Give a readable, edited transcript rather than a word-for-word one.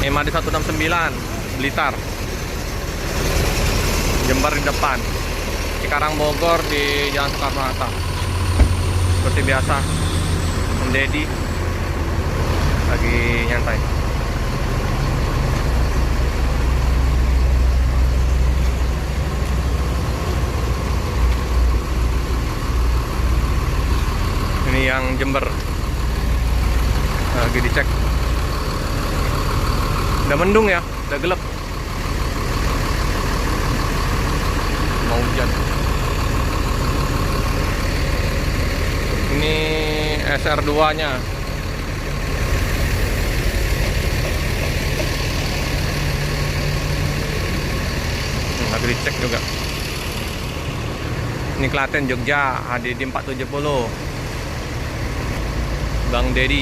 Emadi 169 Blitar, Jember di depan, Cikarang Bogor di Jalan Soekarno-Hatta. Seperti biasa, Om Deddy lagi nyantai. Ini yang Jember lagi dicek. Udah mendung ya, udah gelap, mau hujan. Ini SR2 nya lagi dicek juga. Ini Klaten Jogja HDD 470 Bang Deddy.